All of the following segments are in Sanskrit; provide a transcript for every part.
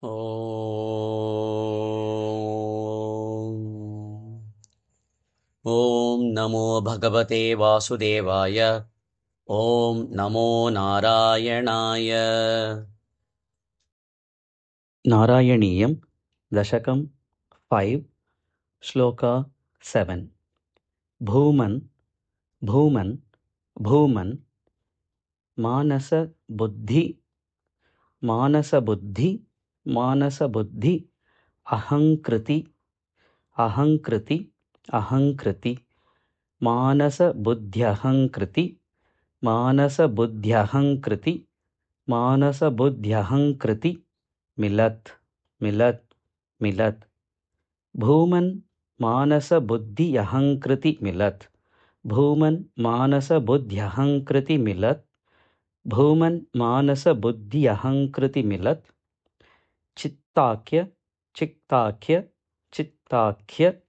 ॐ नमो भगवते वासुदेवाय। ॐ नमो नारायणाय। नारायणीयं दशकं 5 श्लोका 7। भूमन् भूमन् भूमन् मानसबुद्धि मानसबुद्धि मानसबुद्धि अहङ्कृति अहङ्कृति अहङ्कृति मानसबुद्ध्यहङ्कृति मानसबुद्ध्यहङ्कृति मानसबुद्ध्यहङ्कृति मिलत् मिलत् मिलत्। भूमन् मानसबुद्ध्यहङ्कृति मिलत्। भूमन् मानसबुद्ध्यहङ्कृति मिलत्। भूमन् मानसबुद्ध्यहङ्कृति मिलत्। चित्ताख्य चित्ताख्य चित्ताख्य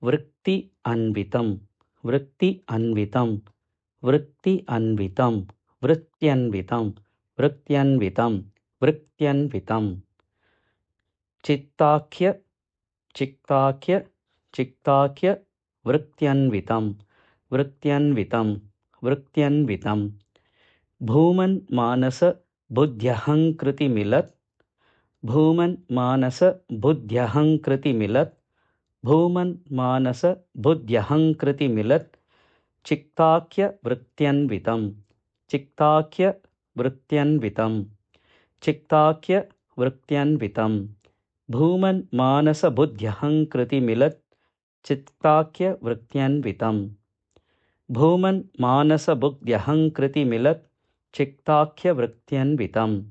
वृत्ति अन्वितं वृत्ति अन्वितं वृत्ति अन्वितं वृत्त्यन्वितं वृत्त्यन्वितं वृत्त्यन्वितं। चित्ताख्य चित्ताख्य चित्ताख्य वृत्त्यन्वितं वृत्त्यन्वितं वृत्त्यन्वितं। भूमन् मानस बुद्ध्यहङ्कृति मिलत्। भूमन् मानस बुद्ध्यहङ्कृति मिलत्। भूमन् मानस बुद्ध्यहङ्कृति मिलत्। चित्ताख्य वृत्त्यन्वितं चित्ताख्य वृत्त्यन्वितं चित्ताख्य वृत्त्यन्वितं। भूमन् मानस बुद्ध्यहङ्कृति मिलत्। चित्ताख्य वृत्त्यन्वितं। भूमन् मानस बुद्ध्यहङ्कृति मिलत्। चित्ताख्य वृत्त्यन्वितं।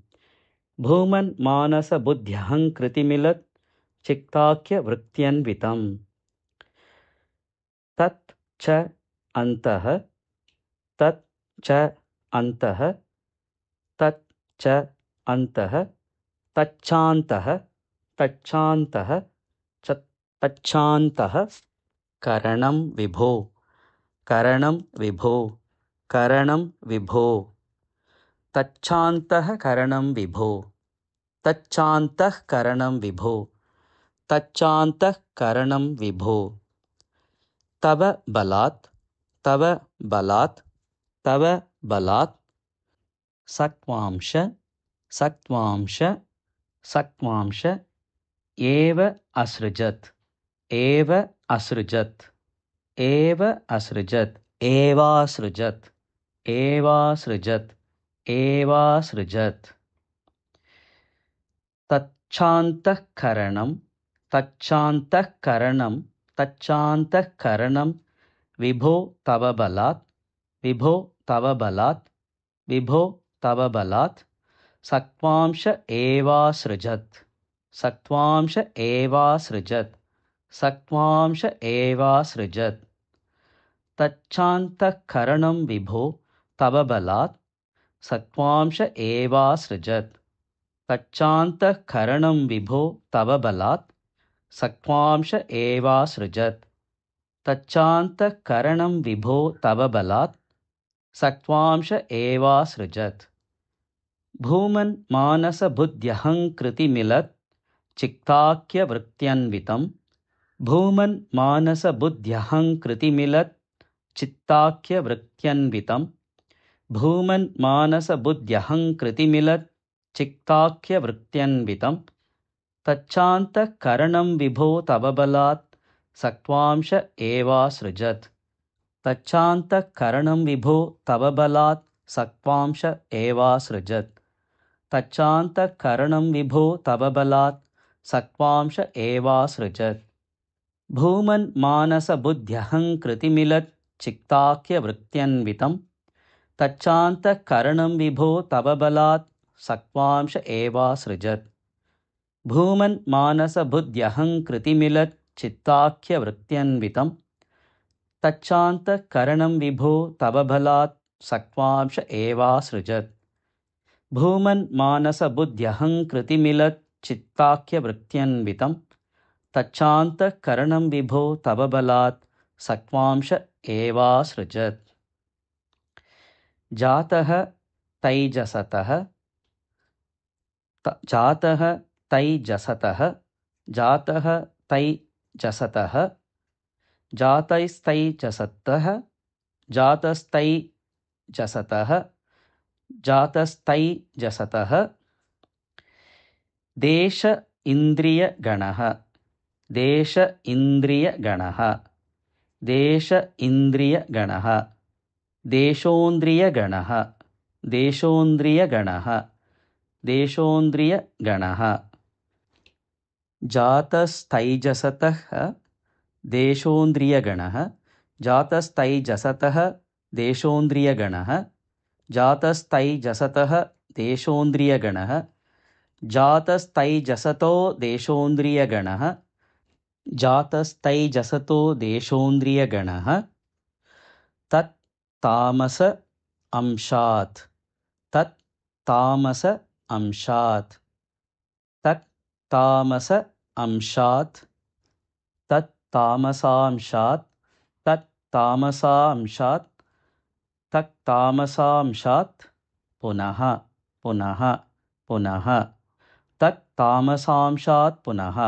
भूमन् मानस बुद्ध्यहङ्कृति मिलत्। चित्ताख्य वृत्त्यन्वितं। तत् च अन्तः तत् च अन्तः तत् च अन्तः तच्चान्तः तच्चान्तः च तच्चान्तः। करणं विभो करणं विभो करणं विभो। तच्चान्तः करणं विभो तच्चान्तः करणं विभो तच्चान्तः करणं विभो। तव बलात् तव बलात् तव बलात् सत्त्वांश सत्त्वांश सत्त्वांश एव असृजत् एव असृजत् एव असृजत् एवासृजत् एवासृजत् एवासृजत्। तच्चान्तःकरणं तच्चान्तःकरणं तच्चान्तःकरणं विभो तव बलात् विभो तव बलात् विभो तव बलात् सत्त्वांश एवासृजत् सत्त्वांश एवासृजत् सत्त्वांश एवासृजत्। तच्चान्तःकरणं विभो तव बलात् सत्त्वांश एवासृजत् तच्चान्तःकरणं विभो तव बलात् सत्त्वांश एवासृजत् तच्चान्तःकरणं विभो तव बलात् सत्त्वांश एवासृजत्। भूमन् मानस बुद्ध्यहङ्कृति मिलत्। चित्ताख्य वृत्त्यन्वितं भूमन् मानस बुद्ध्यहङ्कृति मिलत्। चित्ताख्य वृत्त्यन्वितं भूमन् मानस बुद्ध्यहङ्कृति मिलत्। चित्ताख्य वृत्त्यन्वितं। तच्चान्तःकरणं विभो तव बलात् सत्त्वांश एवासृजत् तच्चान्तःकरणं विभो तव बलात् सत्त्वांश एवासृजत् तच्चान्तःकरणं विभो तव बलात् सत्त्वांश एवासृजत्। भूमन् मानस बुद्ध्यहङ्कृति मिलत्। चित्ताख्य वृत्त्यन्वितं तच्चान्तःकरणं विभो तव बलात् सत्त्वांश एवासृजत्। भूमन् मानस बुद्ध्यहङ्कृति मिलत्। चित्ताख्य वृत्त्यन्वितं तच्चान्तःकरणं विभो तव बलात् सत्त्वांश एवासृजत्। भूमन् मानस बुद्ध्यहङ्कृति मिलत्। चित्ताख्य वृत्त्यन्वितं तच्चान्तःकरणं विभो तव बलात् सत्त्वांश एवासृजत्। जातः तैजसतः जातः तैजसतः जातः तैजसतः जातैस्तैजसतः जातस्तैजसतः जातस्तैजसतः देश इन्द्रियगणः देश इन्द्रियगणः देश इन्द्रियगणः देशोन्द्रियगणः देशोन्द्रियगणः देशोन्द्रियगणः जातस्तैजसतः देशोन्द्रियगणः जातस्तैजसतः देशोन्द्रियगणः जातस्तैजसतः देशोन्द्रियगणः जातस्तैजसतो देशोन्द्रियगणः जातस्तैजसतो देशोन्द्रियगणः तत् तामस अंशात् तत् तामस अंशात् तत् तामस अंशात् तत् तामसांशात् तत् तामसांशात् तत् तामसांशात् पुनः पुनः पुनः तत् तामसांशात् पुनः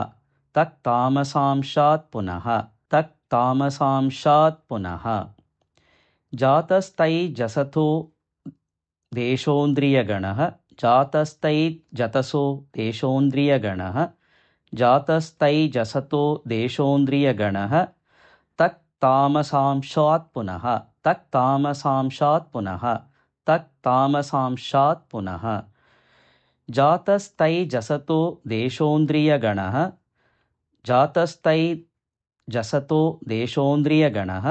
तत् तामसांशात् पुनः तत् तामसांशात् पुनः जातस्तैजसतो देशोन्द्रियगणः जातस्तैजसतो देशोन्द्रियगणः जातस्तैजसतो देशोन्द्रियगणः तत् तामसांशात् पुनः तत् तामसांशात् पुनः तत् तामसांशात् पुनः जातस्तैजसतो देशोन्द्रियगणः जातस्तैजसतो देशोन्द्रियगणः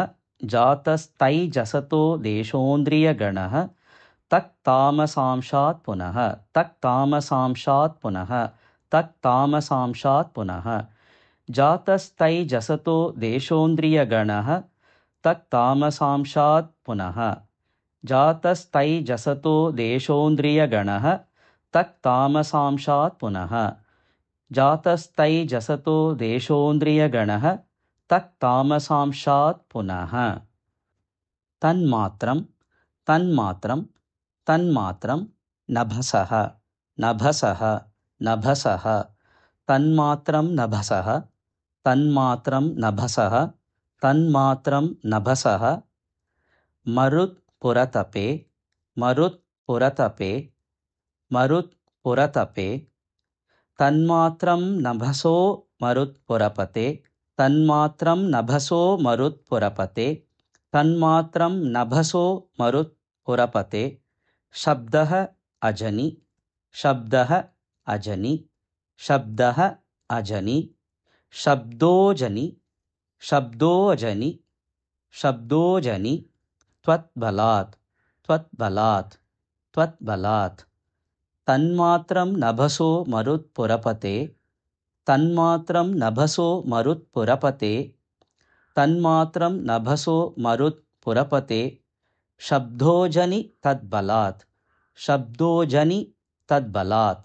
जातस्तैजसतो देशोन्द्रियगणः तत् तामसांशात् पुनः तत् तामसांशात् पुनः तत् तामसांशात् पुनः जातस्तैजसतो देशोन्द्रियगणः तत् तामसांशात् पुनः जातस्तैजसतो देशोन्द्रियगणः तत् तामसांशात् पुनः जातस्तैजसतो देशोन्द्रियगणः तत् तामसांशात् पुनः तन्मात्रं तन्मात्रं तन्मात्रं नभसः नभसः नभसः तन्मात्रं नभसः तन्मात्रं नभसः तन्मात्रं नभसः मरुत्पुरतपे मरुत्पुरतपे मरुत्पुरतपे तन्मात्रं नभसो मरुत्पुरपते तन्मात्रं नभसो मरुत्पुरपते तन्मात्रं नभसो मरुत्पुरपते शब्दः अजनि शब्दः अजनि शब्दः अजनि शब्दोजनि शब्दोजनि शब्दोजनि त्वत्बलात् त्वत्बलात् त्वत्बलात् तन्मात्रं नभसो मरुत्पुरपते तन्मात्रं नभसो मरुत्पुरपते तन्मात्रं नभसो मरुत्पुरपते शब्दोजनि तद्बलात् शब्दोजनि तद्बलात्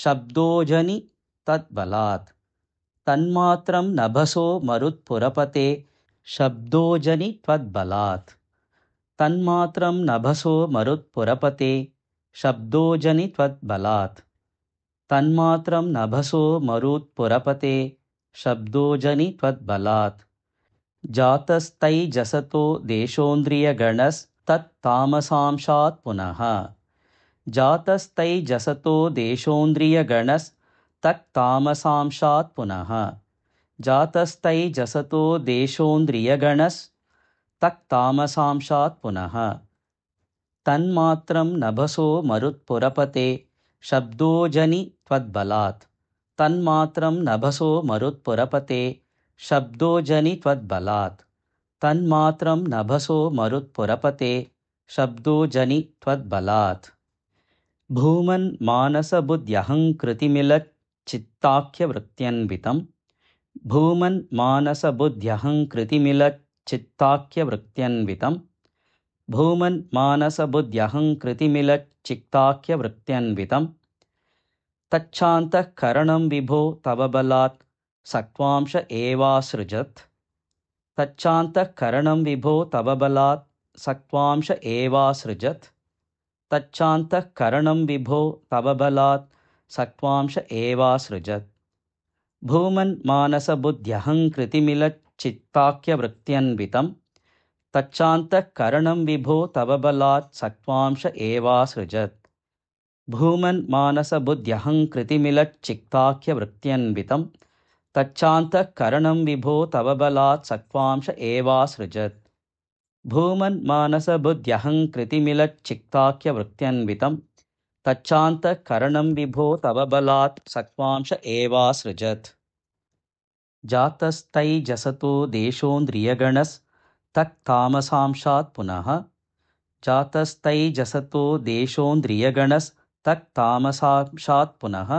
शब्दोजनि तद्बलात् तन्मात्रं नभसो मरुत्पुरपते शब्दोजनि त्वद्बलात् तन्मात्रं नभसो मरुत्पुरपते शब्दोजनि त्वद्बलात् तन्मात्रं नभसो मरुत्पुरपते शब्दोजनि त्वद्बलात् जातस्तैजसतो देशोन्द्रियगणस्तत् तामसांशात् पुनः जातस्तैजसतो देशोन्द्रियगणस्तत् तामसांशात् पुनः जातस्तैजसतो देशोन्द्रियगणस्तत् तामसांशात् पुनः तन्मात्रं नभसो मरुत्पुरपते शब्दोजनि त्वद्बलात् तन्मात्रं नभसो मरुत्पुरपते शब्दोजनि त्वद्बलात् तन्मात्रं नभसो मरुत्पुरपते शब्दोजनि त्वद्बलात् भूमन्मानसबुद्ध्यहङ्कृतिमिलच्चित्ताख्यवृत्त्यन्वितं भूमन्मानसबुद्ध्यहङ्कृतिमिलच्चित्ताख्यवृत्त्यन्वितं भूमन्मानसबुद्ध्यहङ्कृतिमिलच्चित्ताख्यवृत्त्यन्वितं तच्छान्तःकरणं विभो तव बलात् सक्त्वांश एवासृजत् तच्छान्तःकरणं विभो तव बलात् सक्त्वांश एवासृजत् तच्छान्तःकरणं विभो तव बलात् सत्त्वांश एवासृजत्। भूमन्मानसबुद्ध्यहङ्कृतिमिलच्चित्ताख्यवृत्त्यन्वितं तच्चान्तःकरणं विभो तव बलात् सत्त्वांश एवासृजत्। भूमन्मानसबुद्ध्यहङ्कृतिमिलच्चित्ताख्यवृत्त्यन्वितं तच्चान्तःकरणं विभो तव बलात् सत्त्वांश एवासृजत्। भूमन्मानसबुद्ध्यहङ्कृतिमिलच्चित्ताख्यवृत्त्यन्वितं तच्चान्तःकरणं विभो तव बलात् सत्त्वांश एवासृजत्। जातस्तैजसतो देशोऽन्द्रियगणस्तत्तामसांशात् पुनः जातस्तैजसतो देशोऽन्द्रियगणस्तत्तामसांशात् पुनः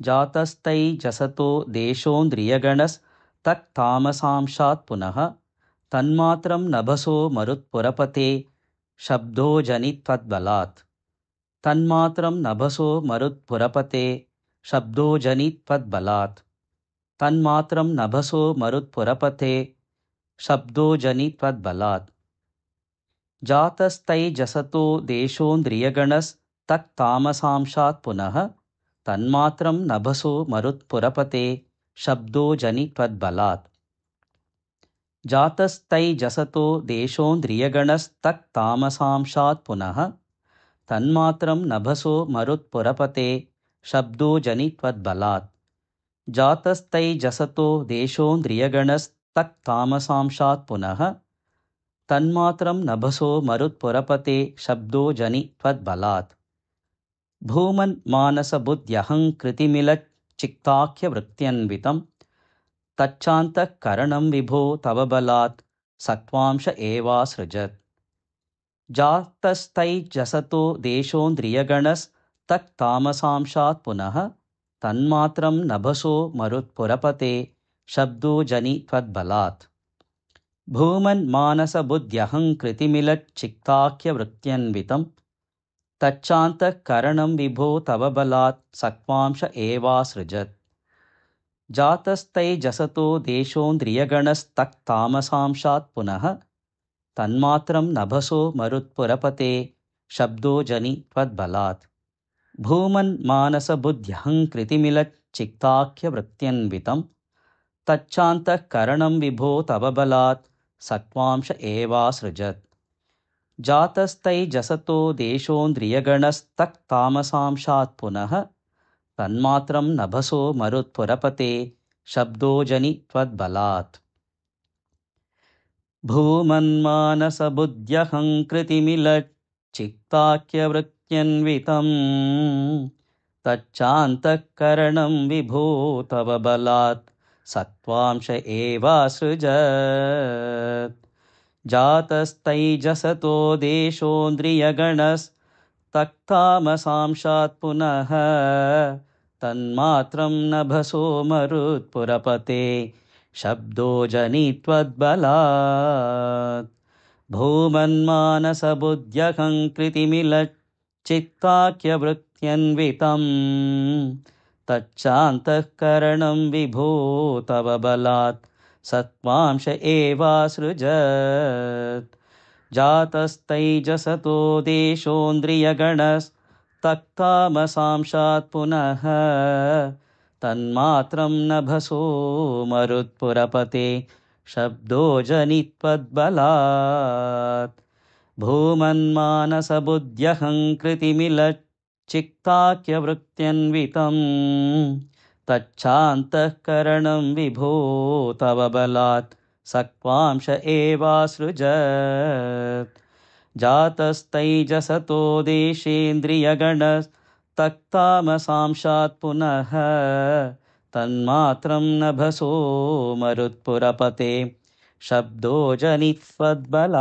जातस्तैजसतो देशोऽन्द्रियगणस्तत्तामसांशात् पुनः तन्मात्रं नभसो मरुत्पुरपते शब्दो जनित्वद्बलात्। तन्मात्रं नभसो मरुत्पुरपते शब्दो जनित्वद्बलात्। तन्मात्रं नभसो मरुत्पुरपते शब्दो जनित्वद्बलात्। जातस्तैजसतो देशोऽन्द्रियगणस्तत्तामसांशात् पुनः तन्मात्रं नभसो मरुत्पुरपते शब्दो जनित्वद्बलात्। जातस्तैजसतो देशोऽन्द्रियगणस्तत्तामसांशात् पुनः तन्मात्रं नभसो मरुत्पुरपते शब्दो जनित्वद्बलात्। जातस्तैजसतो देशोऽन्द्रियगणस्तत्तामसांशात् पुनः तन्मात्रं नभसो मरुत्पुरपते शब्दो जनित्वद्बलात्। भूमन्मानसबुद्ध्यहङ्कृतिमिलच्चित्ताख्यवृत्त्यन्वितं तच्चान्तःकरणं विभो तव बलात् सत्त्वांश एवासृजत्। जातस्तैजसतो देशोऽन्द्रियगणस्तत्तामसांशात् पुनः तन्मात्रं नभसो मरुत्पुरपते शब्दो जनित्वद्बलात्। भूमन्मानसबुद्ध्यहङ्कृतिमिलच्चित्ताख्यवृत्त्यन्वितं तच्चान्तःकरणं विभो तव बलात् सत्त्वांश एवासृजत्। जातस्तैजसतो देशोऽन्द्रियगणस्तत्तामसांशात् पुनः तन्मात्रं नभसो मरुत्पुरपते शब्दो जनित्वद्बलात्। भूमन्मानसबुद्ध्यहङ्कृतिमिलच्चित्ताख्यवृत्त्यन्वितं तच्चान्तःकरणं विभो तव बलात् सत्त्वांश एवासृजत्। जातस्तैजसतो देशोऽन्द्रियगणस्तत्तामसांशात् पुनः तन्मात्रं नभसो मरुत्पुरपते शब्दो जनित्वद्बलात्। भूमन्मानसबुद्ध्यहङ्कृतिमिलच्चित्ताख्यवृत्त्यन्वितं तच्चान्तःकरणं विभो तव बलात् सत्त्वांश एवासृजत्। जातस्तैजसतो देशोऽन्द्रियगणस्तत्तामसांशात् पुनः तन्मात्रं नभसो मरुत्पुरपते शब्दो जनित्वद्बलात्। भूमन्मानसबुद्ध्यहङ्कृतिमिलच्चित्ताख्यवृत्त्यन्वितं तच्चान्तःकरणं विभो तव बलात् सत्त्वांश एवासृजत्। जातस्तैजसतो देशोऽन्द्रियगणस्तत्तामसांशात् पुनः तन्मात्रं नभसो मरुत्पुरपते शब्दो जनित्वद्बलात्। भूमन्मानसबुद्ध्यहङ्कृतिमिलच्चित्ताख्यवृत्त्यन्वितं तच्चान्तःकरणं विभो तव बलात् सत्त्वांश एवासृजत्। जातस्तैजसतो देशेन्द्रियगणस्तत्तामसांशात् पुनः तन्मात्रं नभसो मरुत्पुरपते शब्दो जनित्वद्बलात्।